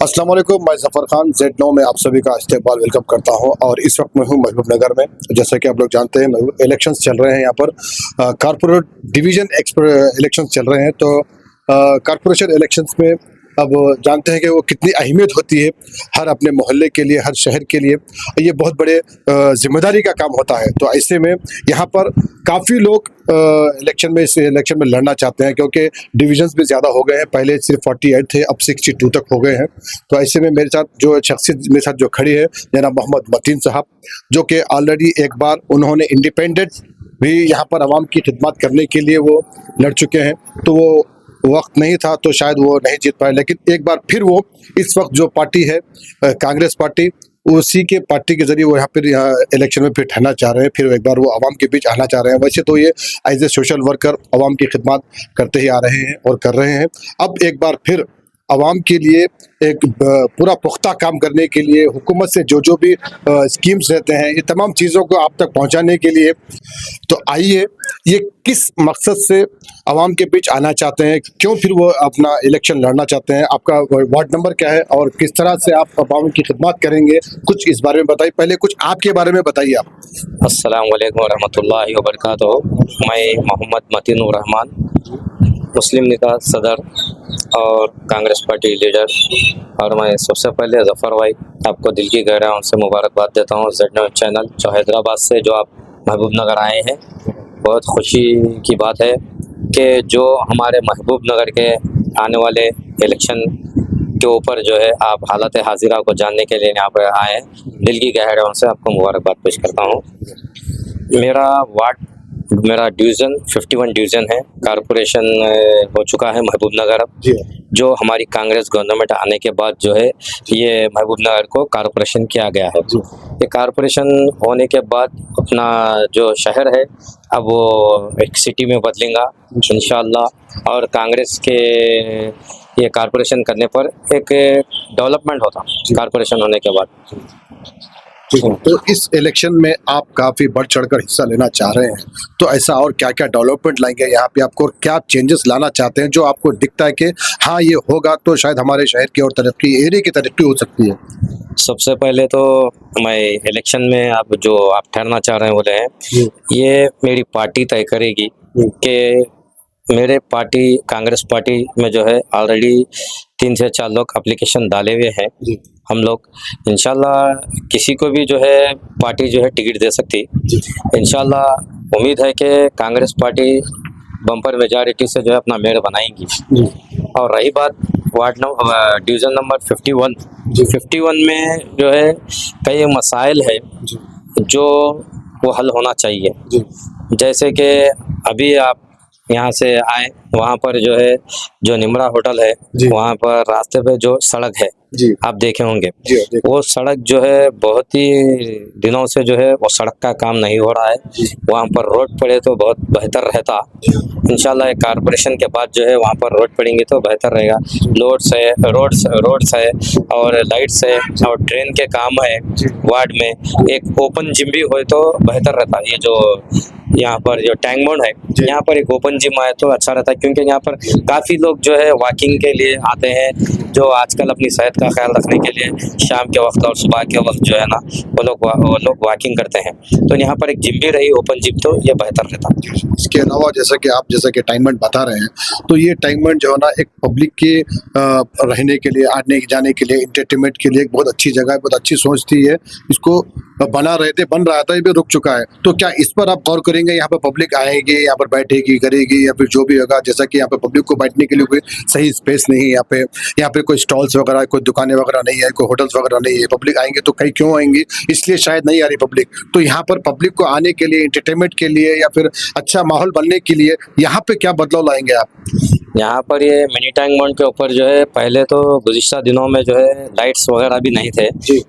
अस्सलाम वालेकुम, मैं ज़फ़र खान Z9 में आप सभी का इस्तकबाल वेलकम करता हूं। और इस वक्त मैं हूं महबूब नगर में। जैसा कि आप लोग जानते हैं इलेक्शंस चल रहे हैं यहाँ पर, कारपोरेट डिवीज़न इलेक्शंस चल रहे हैं। तो कारपोरेशन इलेक्शंस में अब जानते हैं कि वो कितनी अहमियत होती है हर अपने मोहल्ले के लिए, हर शहर के लिए। ये बहुत बड़े ज़िम्मेदारी का काम होता है। तो ऐसे में यहाँ पर काफ़ी लोग इस इलेक्शन में लड़ना चाहते हैं, क्योंकि डिविजन्स भी ज़्यादा हो गए हैं। पहले सिर्फ 48 थे, अब 62 तक हो गए हैं। तो ऐसे में मेरे साथ जो शख्सियत मेरे साथ जो खड़ी है, जनाब मोहम्मद मतीन साहब, जो कि ऑलरेडी एक बार उन्होंने इंडिपेंडेंट भी यहाँ पर आवाम की खिदमत करने के लिए वो लड़ चुके हैं। तो वो वक्त नहीं था तो शायद वो नहीं जीत पाए, लेकिन एक बार फिर वो इस वक्त जो पार्टी है कांग्रेस पार्टी, उसी के पार्टी के जरिए वो यहाँ इलेक्शन में फिर ठहरना चाह रहे हैं। फिर एक बार वो आवाम के बीच आना चाह रहे हैं। वैसे तो ये एज ए सोशल वर्कर आवाम की खिदमत करते ही आ रहे हैं और कर रहे हैं। अब एक बार फिर आवाम के लिए एक पूरा पुख्ता काम करने के लिए हुकूमत से जो भी स्कीम्स रहते हैं, ये तमाम चीज़ों को आप तक पहुंचाने के लिए, तो आइए ये किस मकसद से आवाम के बीच आना चाहते हैं, क्यों फिर वो अपना इलेक्शन लड़ना चाहते हैं, आपका वार्ड नंबर क्या है और किस तरह से आप आवाम की खिदमत करेंगे, कुछ इस बारे में बताइए। पहले कुछ आपके बारे में बताइए आप। अस्सलाम वालेकुम रहमतुल्लाहि व बरकातहू। मैं मोहम्मद मतीन रहमान, मुस्लिम लीग सदर और कांग्रेस पार्टी लीडर। और मैं सबसे पहले ज़फ़र भाई आपको दिल की गहराइयों से मुबारकबाद देता हूँ Z9 चैनल, जो हैदराबाद से जो आप महबूब नगर आए हैं। बहुत खुशी की बात है कि जो हमारे महबूब नगर के आने वाले इलेक्शन के ऊपर जो है आप हालत हाजिरा को जानने के लिए यहाँ पर आए हैं। दिल की गहराइयों से आपको मुबारकबाद पेश करता हूँ। मेरा डिवीज़न 51 डिवीज़न है। कारपोरेशन हो चुका है महबूब नगर अब, जो हमारी कांग्रेस गवर्नमेंट आने के बाद जो है ये महबूब नगर को कारपोरेशन किया गया है। ये कारपोरेशन होने के बाद अपना जो शहर है अब वो एक सिटी में बदलेगा इंशाअल्लाह। और कांग्रेस के ये कारपोरेशन करने पर एक डेवलपमेंट होता कारपोरेशन होने के बाद। तो इस इलेक्शन में आप काफ़ी बढ़ चढ़कर हिस्सा लेना चाह रहे हैं, तो ऐसा और क्या क्या डेवलपमेंट लाएंगे यहाँ पे, आपको क्या चेंजेस लाना चाहते हैं जो आपको दिखता है कि हाँ ये होगा तो शायद हमारे शहर की और तरक्की, एरिया की तरक्की हो सकती है। सबसे पहले तो मैं इलेक्शन में आप जो आप ठहरना चाह रहे हैं बोले हैं, ये मेरी पार्टी तय करेगी कि मेरे पार्टी कांग्रेस पार्टी में जो है ऑलरेडी 3 से 4 लोग एप्लीकेशन डाले हुए हैं। हम लोग इंशाल्लाह किसी को भी जो है पार्टी जो है टिकट दे सकती। इंशाल्लाह उम्मीद है कि कांग्रेस पार्टी बम्पर मेजॉरिटी से जो है अपना मेयर बनाएंगी। और रही बात डिवीज़न नंबर 51 में जो है कई मसाइल है जो वो हल होना चाहिए। जैसे कि अभी आप यहाँ से आए, वहाँ पर जो है जो निमरा होटल है, वहाँ पर रास्ते पे जो सड़क है आप देखे होंगे, वो सड़क जो है बहुत ही दिनों से जो है वो सड़क का काम नहीं हो रहा है। वहाँ पर रोड पड़े तो बहुत बेहतर रहता। इंशाल्लाह कारपोरेशन के बाद जो है वहाँ पर रोड पड़ेंगे तो बेहतर रहेगा। रोड्स है और लाइट्स है और ट्रेन के काम है। वार्ड में एक ओपन जिम भी हो तो बेहतर रहता। ये जो यहाँ पर जो टैंक बॉन्ड है, यहाँ पर एक ओपन जिम आए तो अच्छा रहता है, क्योंकि यहाँ पर काफ़ी लोग जो है वॉकिंग के लिए आते हैं, जो आजकल अपनी सेहत का ख्याल रखने के लिए शाम के वक्त और सुबह के वक्त जो है ना वो लोग वॉकिंग करते हैं। तो यहाँ पर एक जिम भी रही, ओपन जिम, तो ये बेहतर रहता। इसके अलावा जैसा कि टाइममेंट बता रहे हैं, तो ये टाइममेंट जो है ना एक पब्लिक के रहने के लिए, आने जाने के लिए, इंटरटेनमेंट के लिए एक बहुत अच्छी जगह है, बहुत अच्छी सोच थी। है इसको बन रहा था, ये भी रुक चुका है। तो क्या इस पर आप गौर करेंगे? यहाँ पर पब्लिक आएगी, यहाँ पर बैठेगी, करेगी, या फिर जो भी होगा, जैसा कि यहाँ पे पब्लिक को बैठने के लिए कोई सही स्पेस नहीं है, यहाँ पे कोई स्टॉल्स वगैरह, कोई दुकानें वगैरह नहीं है, कोई होटल्स वगैरह नहीं है। पब्लिक आएंगे तो कहीं क्यों आएंगी, इसलिए शायद नहीं आ रही पब्लिक। तो यहाँ पर पब्लिक को आने के लिए, इंटरटेनमेंट के लिए या फिर अच्छा माहौल बनने के लिए यहाँ पे क्या बदलाव लाएंगे आप? यहाँ पर ये मिनी टैंक बॉन्ड के ऊपर जो है पहले तो गुज़िश्ता दिनों में जो है लाइट्स वगैरह भी नहीं थे।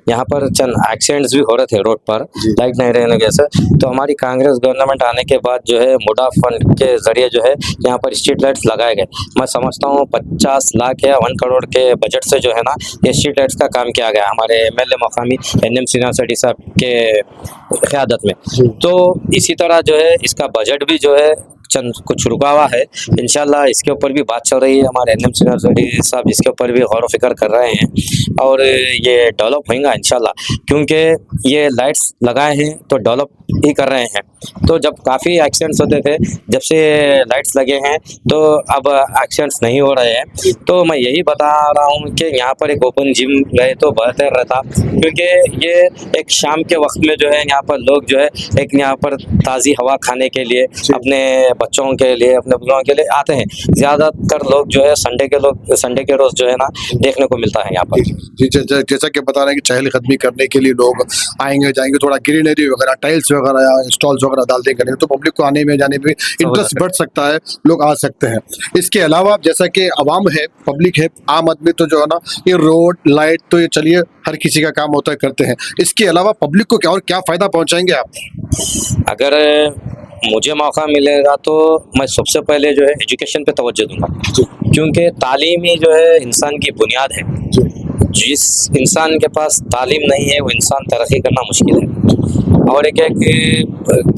यहाँ पर चंद एक्सीडेंट्स भी हो रहे थे रोड पर लाइट नहीं रहने के से। तो हमारी कांग्रेस गवर्नमेंट आने के बाद जो है मुडा फंड के जरिए जो है यहाँ पर स्ट्रीट लाइट्स लगाए गए। मैं समझता हूँ 50 लाख या 1 करोड़ के बजट से जो है ना ये स्ट्रीट लाइट्स का काम किया गया हमारे MLA मकामी NM सिन्हा सेठी साहब के क़यादत में। तो इसी तरह जो है इसका बजट भी जो है चंद कुछ रुका हुआ है। इंशाल्लाह इसके ऊपर भी बात चल रही है, हमारे एनएम सिन्हा साहब इसके ऊपर भी गौर व फिक्र कर रहे हैं और ये डेवलप होगा इंशाल्लाह, क्योंकि ये लाइट्स लगाए हैं तो डेवलप ही कर रहे हैं। तो जब काफ़ी एक्सीडेंट्स होते थे, जब से लाइट्स लगे हैं तो अब एक्सीडेंट्स नहीं हो रहे हैं। तो मैं यही बता रहा हूँ कि यहाँ पर एक ओपन जिम रहे तो बेहतर रहता, क्योंकि ये एक शाम के वक्त में जो है यहाँ पर लोग जो है एक यहाँ पर ताज़ी हवा खाने के लिए अपने बच्चों के लिए, अपने बुजुर्गों के लिए आते हैं। ज़्यादातर लोग जो है संडे के रोज़ जो है ना देखने को मिलता है यहाँ पर। जी, जैसा कि बता रहे हैं कि चहलकदमी करने के लिए लोग आएंगे जाएंगे, थोड़ा ग्रीनरी वगैरह, टाइल्स वगैरह या स्टॉल्स वगैरह डाल देंगे तो पब्लिक को आने में जाने में इंटरेस्ट बढ़ सकता है, लोग आ सकते हैं। इसके अलावा जैसा कि आवाम है, पब्लिक है, आम आदमी तो जो है ना ये रोड लाइट तो ये चलिए हर किसी का काम होता है, करते हैं। इसके अलावा पब्लिक को क्या और क्या फायदा पहुंचाएंगे आप? अगर मुझे मौका मिलेगा तो मैं सबसे पहले जो है एजुकेशन पे तवज्जो दूंगा, क्योंकि तालीम ही जो है इंसान की बुनियाद है। जिस इंसान के पास तालीम नहीं है वो इंसान तरक्की करना मुश्किल है। और एक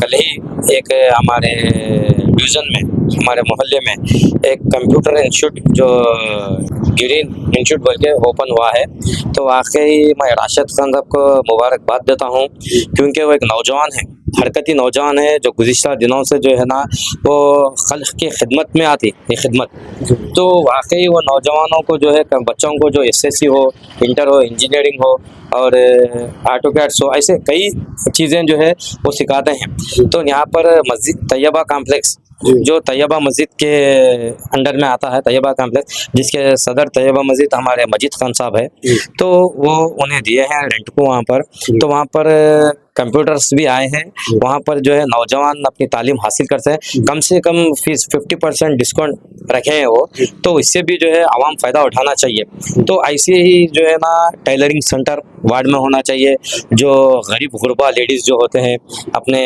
कल ही एक हमारे डिवीज़न में, हमारे मोहल्ले में एक कंप्यूटर इंस्टीट्यूट जो ग्रीन इंस्टीट्यूट बोल के ओपन हुआ है, तो वाकई मैं राशिद खान साहब को मुबारकबाद देता हूँ, क्योंकि वो एक नौजवान है, हरकती नौजवान है, जो गुज़िश्ता दिनों से जो है ना वो खल्क़ की खिदमत में आती है खिदमत। तो वाकई वो नौजवानों को जो है, बच्चों को जो एसएससी हो, इंटर हो, इंजीनियरिंग हो और ऑटोकैड्स हो, ऐसे कई चीज़ें जो है वो सिखाते हैं। तो यहाँ पर मस्जिद तैयबा कॉम्प्लेक्स जो तैयबा मस्जिद के अंडर में आता है, तैयबा कॉम्प्लेक्स, जिसके सदर तैयबा मस्जिद हमारे मजीद खान साहब है, तो वो उन्हें दिए हैं रेंट को वहाँ पर। तो वहाँ पर कंप्यूटर्स भी आए हैं, वहाँ पर जो है नौजवान अपनी तालीम हासिल करते हैं। कम से कम फीस 50% डिस्काउंट रखे हैं वो, तो इससे भी जो है आवाम फ़ायदा उठाना चाहिए। तो ऐसे ही जो है ना टेलरिंग सेंटर वार्ड में होना चाहिए, जो गरीब गुरबा लेडीज़ जो होते हैं अपने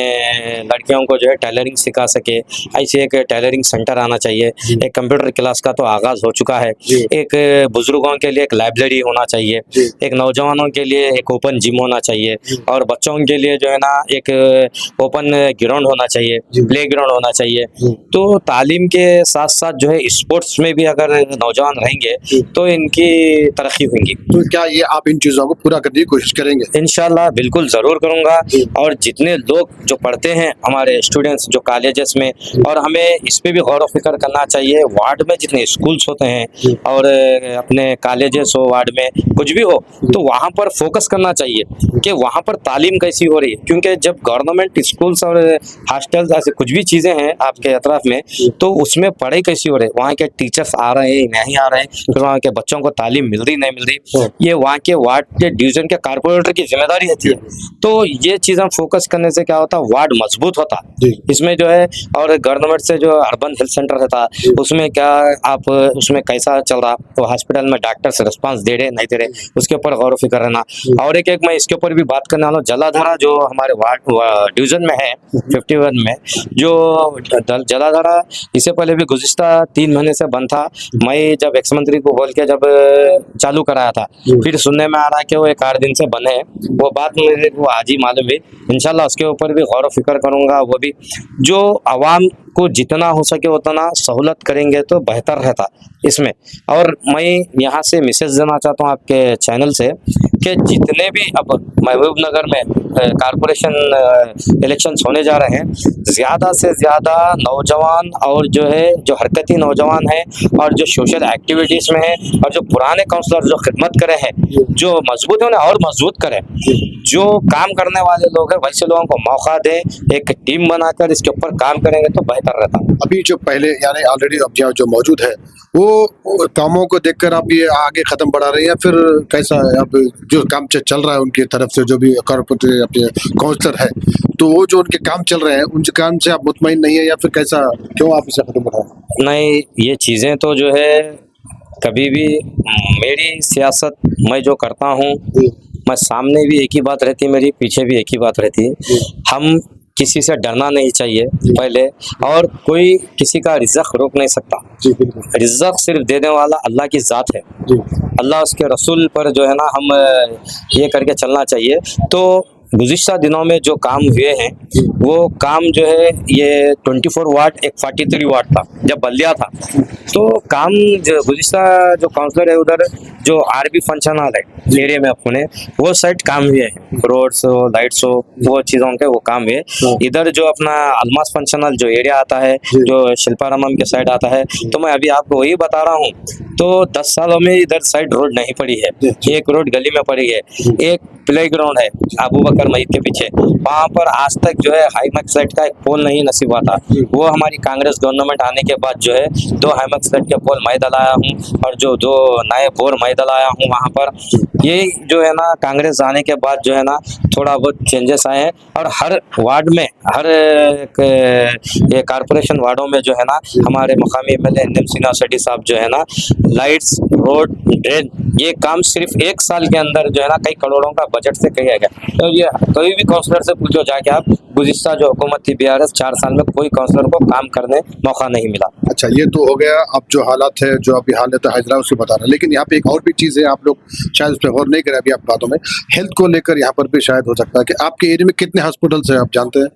लड़कियों को जो है टेलरिंग सिखा सके, ऐसे एक टेलरिंग सेंटर आना चाहिए। एक कंप्यूटर क्लास का तो आगाज़ हो चुका है, एक बुजुर्गों के लिए एक लाइब्रेरी होना चाहिए, एक नौजवानों के लिए एक ओपन जिम होना चाहिए, और बच्चों के लिए जो है ना एक ओपन ग्राउंड होना चाहिए, प्ले ग्राउंड होना चाहिए। तो तालीम के साथ साथ जो है स्पोर्ट्स में भी अगर नौजवान रहेंगे तो इनकी तरक्की होगी। तो क्या ये आप इन चीज़ों को पूरा करने की कोशिश करेंगे? इंशाल्लाह बिल्कुल ज़रूर करूँगा। और जितने लोग जो पढ़ते हैं हमारे स्टूडेंट्स जो कॉलेजेस में, और हमें इस पे भी गौर व फिक्र करना चाहिए, वार्ड में जितने स्कूल्स होते हैं और अपने कॉलेजेस हो, वार्ड में कुछ भी हो, तो वहाँ पर फोकस करना चाहिए कि वहाँ पर तालीम कैसी हो रही है। क्योंकि जब गवर्नमेंट स्कूल्स और हॉस्टल्स ऐसे कुछ भी चीज़ें हैं आपके अतराफ में, तो उसमें पढ़ाई कैसी हो रही है, वहाँ के टीचर्स आ रहे हैं नहीं आ रहे हैं, फिर वहाँ के बच्चों को तालीम मिल रही नहीं मिल रही, ये वहाँ के वार्ड के डिवीज़न के कारपोरेटर की जिम्मेदारी होती है। तो ये चीज़ें फोकस करने से क्या होता है, वार्ड मजबूत होता है इसमें जो है। और गवर्नमेंट से जो अर्बन हेल्थ सेंटर रहता है उसमें क्या आप उसमें कैसा चल रहा, तो हॉस्पिटल में डॉक्टर से रिस्पांस दे रहे नहीं दे रहे, उसके ऊपर गौर फिक्र रहना। और एक मैं इसके ऊपर भी बात करने वाला हूँ, जलाधारा जो हमारे वार्ड डिवीज़न में है 51 में, जो जलाधारा इससे पहले भी गुज़िश्ता 3 महीने से बंद था। मैं जब एक्स मंत्री को बोल के जब चालू कराया था, फिर सुनने में आ रहा है कि वो 1-8 दिन से बने हैं, वो बात मुझे वो आज ही मालूम है। इंशाल्लाह उसके ऊपर भी गौर व फिक्र करूँगा। वो भी जो आवाम को जितना हो सके उतना सहूलत करेंगे तो बेहतर रहता इसमें। और मैं यहाँ से मैसेज देना चाहता हूँ आपके चैनल से कि जितने भी अब महबूबनगर में कारपोरेशन इलेक्शंस होने जा रहे हैं, ज़्यादा से ज़्यादा नौजवान और जो है जो हरकती नौजवान हैं और जो सोशल एक्टिविटीज़ में हैं और जो पुराने काउंसलर जो खिदमत करे हैं, जो मजबूत है उन्हें और मजबूत करें। जो काम करने वाले लोग हैं वैसे लोगों को मौका दें, एक टीम बनाकर इसके ऊपर काम करेंगे तो बेहतर रहता। अभी जो पहले यानी ऑलरेडी अब जो मौजूद है वो कामों को देखकर आप ये आगे कदम बढ़ा रहे हैं, या फिर कैसा है? अब जो काम चल रहा है उनकी तरफ से, जो भी कॉर्पोरेट अपने काउंसलर है, तो वो जो उनके काम चल रहे हैं उनके काम से आप मुतमईन नहीं है, या फिर कैसा, क्यों आप इसे कदम बढ़ा रहे हैं? नहीं, ये चीज़ें तो जो है कभी भी मेरी सियासत मैं जो करता हूँ, मैं सामने भी एक ही बात रहती है मेरी, पीछे भी एक ही बात रहती है। हम किसी से डरना नहीं चाहिए पहले, और कोई किसी का रिज़्क़ रोक नहीं सकता। रिज़्क़ सिर्फ देने वाला अल्लाह की ज़ात है। अल्लाह उसके रसूल पर जो है ना हम ये करके चलना चाहिए। तो गुज़िश्ता दिनों में जो काम हुए हैं वो काम जो है ये 24 वार्ड एक 43 वार्ड था जब बल्दिया था, तो काम जो गुज़िश्ता जो काउंसलर है उधर जो आरबी फंक्शन हॉल है एरिया में अपने वो साइड काम हुए हैं, रोड्स हो लाइट्स हो वो चीज़ों के वो काम हुए। इधर जो अपना अलमास फंक्शन हॉल जो एरिया आता है जो शिल्पारामम के साइड आता है, तो मैं अभी आपको वही बता रहा हूँ, तो 10 सालों में इधर साइड रोड नहीं पड़ी है, एक रोड गली में पड़ी है, एक प्ले ग्राउंड है अबू बकर मस्जिद के पीछे, वहाँ पर आज तक जो है हाईमैक्स लाइट का एक पोल नहीं नसीब हुआ था। वो हमारी कांग्रेस गवर्नमेंट आने के बाद जो है 2 हाईमैक्स लाइट के पोल मैं डलाया हूँ और जो 2 नए बोर मैं डलाया हूँ वहाँ पर। ये जो है ना कांग्रेस आने के बाद जो है ना थोड़ा बहुत चेंजेस आए हैं और हर वार्ड में हर ये कारपोरेशन वार्डों में जो है ना हमारे मुकामी एमएलए एनएम सिन्हा शेट्टी साहब जो है ना लाइट्स रोड ड्रेन ये काम सिर्फ 1 साल के अंदर जो है ना कई करोड़ों का बजट से किया गया। तो ये कोई भी काउंसलर से पूछो जाके आप, गुज़िश्ता जो हुकूमत थी बीआरएस 4 साल में कोई काउंसलर को काम करने मौका नहीं मिला। अच्छा, ये तो हो गया। अब जो हालात है जो अभी हालत है हैदराबाद उसको बता रहे हैं, लेकिन यहाँ पे एक और भी चीज़ है, आप लोग शायद उस पर गौर नहीं करें अभी आप बातों में, हेल्थ को लेकर यहाँ पर भी शायद हो सकता है कि आपके एरिया में कितने हॉस्पिटल्स हैं आप जानते हैं?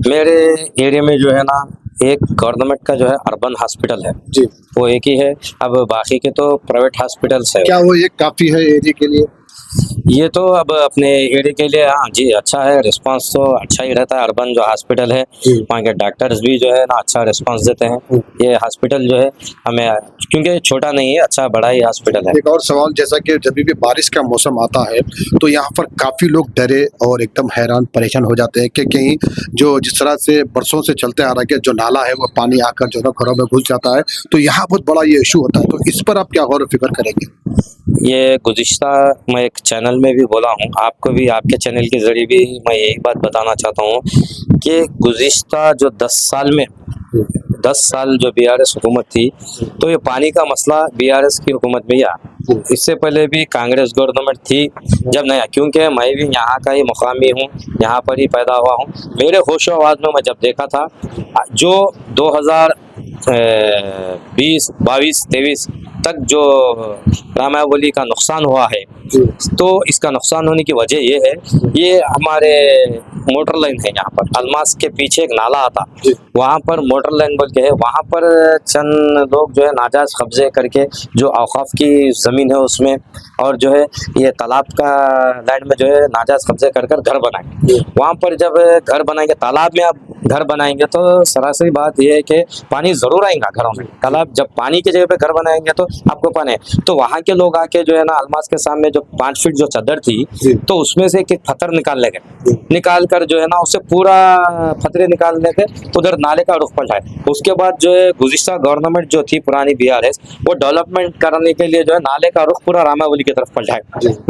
मेरे एरिया में जो है ना एक गवर्नमेंट का जो है अर्बन हॉस्पिटल है जी, वो एक ही है, अब बाकी के तो प्राइवेट हॉस्पिटल्स है। क्या वो एक काफ़ी है एरिया के लिए? ये तो अब अपने एरिया के लिए हाँ जी अच्छा है, रिस्पांस तो अच्छा ही रहता है। अर्बन जो हॉस्पिटल है वहाँ के डॉक्टर्स भी जो है ना अच्छा रिस्पांस देते हैं। ये हॉस्पिटल जो है हमें क्योंकि छोटा नहीं है, अच्छा बड़ा ही हॉस्पिटल है। एक और सवाल, जैसा कि जब भी बारिश का मौसम आता है तो यहाँ पर काफ़ी लोग डरे और एकदम हैरान परेशान हो जाते हैं कि कहीं जो जिस तरह से बरसों से चलते आ रहा है कि जो नाला है वो पानी आकर जो है घरों में घुस जाता है, तो यहाँ बहुत बड़ा ये इशू होता है, तो इस पर आप क्या गौर फिक्र करेंगे? ये गुज़िश्ता मैं एक चैनल में भी बोला हूँ, आपको भी आपके चैनल के ज़रिए भी मैं यही बात बताना चाहता हूँ कि गुज़िश्ता जो 10 साल जो बीआरएस हुकूमत थी, तो ये पानी का मसला बीआरएस की हुकूमत में ही आया। इससे पहले भी कांग्रेस गवर्नमेंट थी जब नया, क्योंकि मैं भी यहाँ का ही मुकामी हूँ, यहाँ पर ही पैदा हुआ हूँ। मेरे होशो आवाज़ में मैं जब देखा था जो 2020, 22, 23 तक जो रामावली का नुकसान हुआ है, तो इसका नुकसान होने की वजह ये है, ये हमारे मोटर लाइन है यहाँ पर अलमास के पीछे एक नाला आता, वहाँ पर मोटर लाइन बोल के है, वहाँ पर चंद लोग जो है नाजायज़ कब्जे करके जो औकाफ की ज़मीन है उसमें और जो है ये तालाब का लैंड में जो है नाजायज़ कब्जे कर घर बनाए। वहाँ पर जब घर बनाएंगे, तालाब में आप घर बनाएंगे तो सरासरी बात यह है कि पानी ज़रूर आएगा घरों में। तालाब जब पानी की जगह पे घर बनाएंगे तो आपको पानी है, तो वहाँ के लोग आके जो है ना अलमास के सामने जो 5 फीट जो चादर थी तो उसमें से एक पत्थर निकाल ले गए, निकाल कर जो है ना उससे पूरा पत्थरे निकालने के तो उधर नाले का रुख पलटा है। उसके बाद जो है गुज़िश्ता गवर्नमेंट जो थी पुरानी बीआरएस, वो डेवलपमेंट करने के लिए जो है नाले का रुख पूरा रामावली की तरफ पलटा है,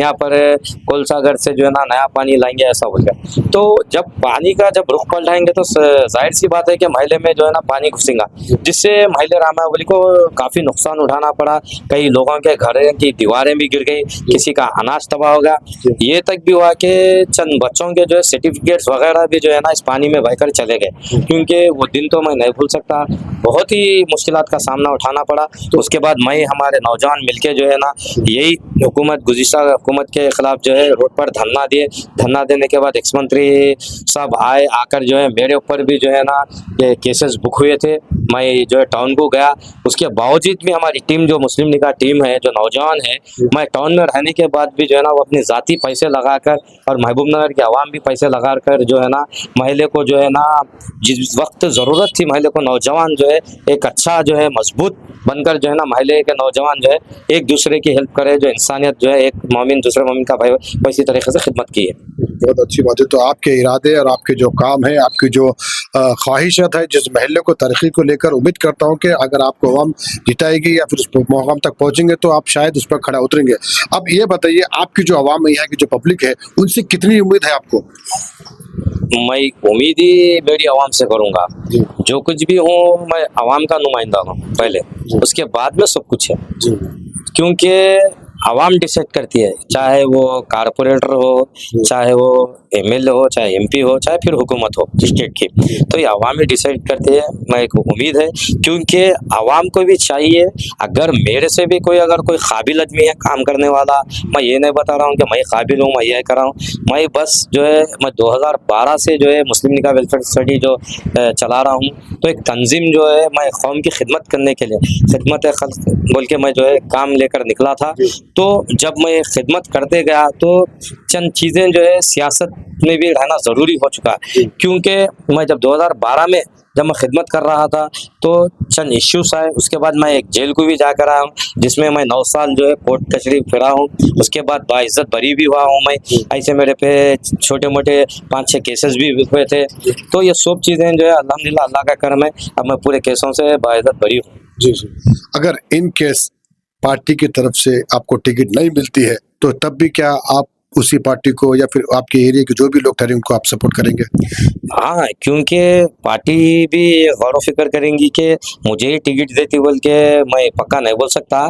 यहाँ पर कोलसागर से जो है ना नया पानी लाएंगे ऐसा बोल गया। तो जब पानी का जब रुख पलटाएंगे तो जाहिर सी बात है कि महल्ले में जो है ना पानी घुसेगा, जिससे महल्ले रामावली को काफ़ी नुकसान उठाना पड़ा। कई लोगों के घर की दीवारें भी गिर गई, किसी का अनाज तबाह हो गया, ये तक भी हुआ कि चंद बच्चों के जो है सर्टिफिकेट्स वगैरह भी जो है ना इस पानी में बहकर चले गए, क्योंकि वो दिन तो मैं नहीं भूल सकता, बहुत ही मुश्किलात का सामना उठाना पड़ा। तो उसके बाद मैं हमारे नौजवान मिलके जो है ना यही हुकूमत गुज़िश्ता हुकूमत के ख़िलाफ़ जो है रोड पर धरना दिए। धरना देने के बाद एक्स मंत्री साहब आए, आकर जो है मेरे ऊपर भी जो है ना ये केसेस बुक हुए थे। मैं जो है टाउन को गया, उसके बावजूद भी हमारी टीम जो मुस्लिम लीग का टीम है जो नौजवान है, मैं टाउन में रहने के बाद भी जो है ना वो अपने ज़ाती पैसे लगाकर और महबूब नगर के आवाम भी पैसे लगाकर जो है ना महल्ले को जो है ना जिस वक्त ज़रूरत थी महल्ले को नौजवान जो है एक अच्छा जो है मजबूत बनकर जो है ना महल्ले के नौजवान जो है एक दूसरे की हेल्प करे, जो इंसानियत जो है एक मोमिन दूसरे मोमिन का भाई वैसी तरीके से खिदमत की है। बहुत अच्छी बात है। तो आपके इरादे और आपके जो काम है, आपकी जो ख्वाहिशत है जिस महल्ले को तरक्की को लेकर, उम्मीद करता हूँ कि अगर आपको अवाम जिताएगी या फिर उस मुकाम तक पहुँचेंगे तो आप शायद उस पर खड़ा उतरेंगे। अब ये बताइए, आपकी जो अवाम है, यहाँ की जो पब्लिक है, उनसे कितनी उम्मीद है आपको? मैं उम्मीद ही मेरी आवाम से करूँगा, जो कुछ भी हो मैं आवाम का नुमाइंदा हूँ पहले, उसके बाद में सब कुछ है, क्योंकि आवाम डिसाइड करती है, चाहे वो कारपोरेटर हो, चाहे वो एमएलए हो, चाहे एमपी हो, चाहे फिर हुकूमत हो स्टेट की, तो ये आवाम ही डिसाइड करती है। मैं एक उम्मीद है, क्योंकि आवाम को भी चाहिए, अगर मेरे से भी कोई अगर कोई काबिल आदमी है काम करने वाला, मैं ये नहीं बता रहा हूँ कि मैं काबिल हूँ, मैं ये कर रहा हूँ, मैं बस जो है मैं 2012 से जो है मुस्लिम लीग वेलफेयर सोसाइटी जो चला रहा हूँ, तो एक तंजीम जो है मैं कौम की खिदमत करने के लिए, खिदमत खल्क बोल के मैं जो है काम लेकर निकला था। तो जब मैं खिदमत करते गया तो चंद चीज़ें जो है सियासत में भी रहना ज़रूरी हो चुका है, क्योंकि मैं जब 2012 में जब मैं खिदमत कर रहा था तो चंद इश्यूज आए, उसके बाद मैं एक जेल को भी जाकर आया हूँ, जिसमें मैं 9 साल जो है कोर्ट कचहरी फिरा हूँ, उसके बाद बाइज्जत बरी भी हुआ हूँ मैं। ऐसे मेरे पे छोटे मोटे 5-6 केसेस भी हुए थे, तो ये सब चीज़ें जो है अल्हम्दुलिल्लाह अल्लाह का करम है, अब मैं पूरे केसों से बाइज्जत बरी हूँ। जी जी। अगर इन केस पार्टी की तरफ से आपको टिकट नहीं मिलती है तो तब भी क्या आप उसी पार्टी को या फिर आपके एरिया के जो भी लोग ठहरे उनको आप सपोर्ट करेंगे? हाँ, क्योंकि पार्टी भी गौर फिक्र करेंगी कि मुझे ही टिकट देती बोल के मैं पक्का नहीं बोल सकता।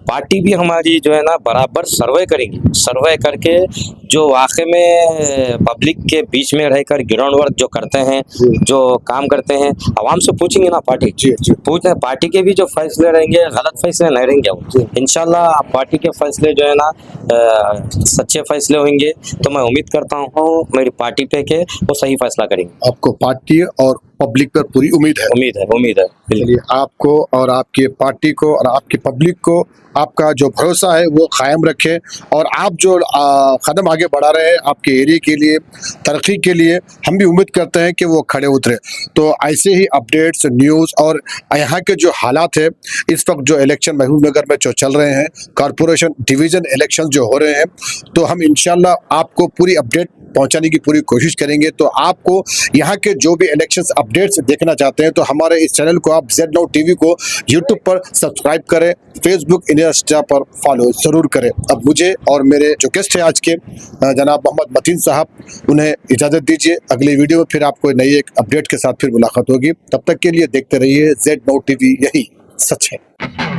पार्टी भी हमारी जो है ना बराबर सर्वे करेंगी, सर्वे करके जो वाकई में पब्लिक के बीच में रहकर ग्राउंड वर्क जो करते हैं, जो काम करते हैं, आवाम से पूछेंगे ना पार्टी, जी जी। पूछते हैं पार्टी के भी जो फैसले रहेंगे गलत फैसले नहीं रहेंगे वो। इंशाल्लाह पार्टी के फैसले जो है ना सच्चे फैसले होंगे, तो मैं उम्मीद करता हूँ मेरी पार्टी पे के वो सही फैसला करेंगे। आपको पार्टी और पब्लिक पर पूरी उम्मीद है? उम्मीद है चलिए, आपको और आपकी पार्टी को और आपकी पब्लिक को आपका जो भरोसा है वो कायम रखें, और आप जो कदम आगे बढ़ा रहे हैं आपके एरिया के लिए, तरक्की के लिए, हम भी उम्मीद करते हैं कि वो खड़े उतरे। तो ऐसे ही अपडेट्स, न्यूज़ और यहाँ के जो हालात है इस वक्त जो इलेक्शन महबूबनगर में जो चल रहे हैं, कॉरपोरेशन डिवीज़न इलेक्शन जो हो रहे हैं, तो हम इंशाल्लाह आपको पूरी अपडेट पहुंचाने की पूरी कोशिश करेंगे। तो आपको यहाँ के जो भी इलेक्शंस अपडेट्स देखना चाहते हैं तो हमारे इस चैनल को आप Z Now TV को यूट्यूब पर सब्सक्राइब करें, फेसबुक इंस्टा पर फॉलो ज़रूर करें। अब मुझे और मेरे जो गेस्ट हैं आज के जनाब मोहम्मद मतीन साहब, उन्हें इजाज़त दीजिए। अगली वीडियो में फिर आपको नई एक अपडेट के साथ फिर मुलाकात होगी। तब तक के लिए देखते रहिए Z Now TV, यही सच है।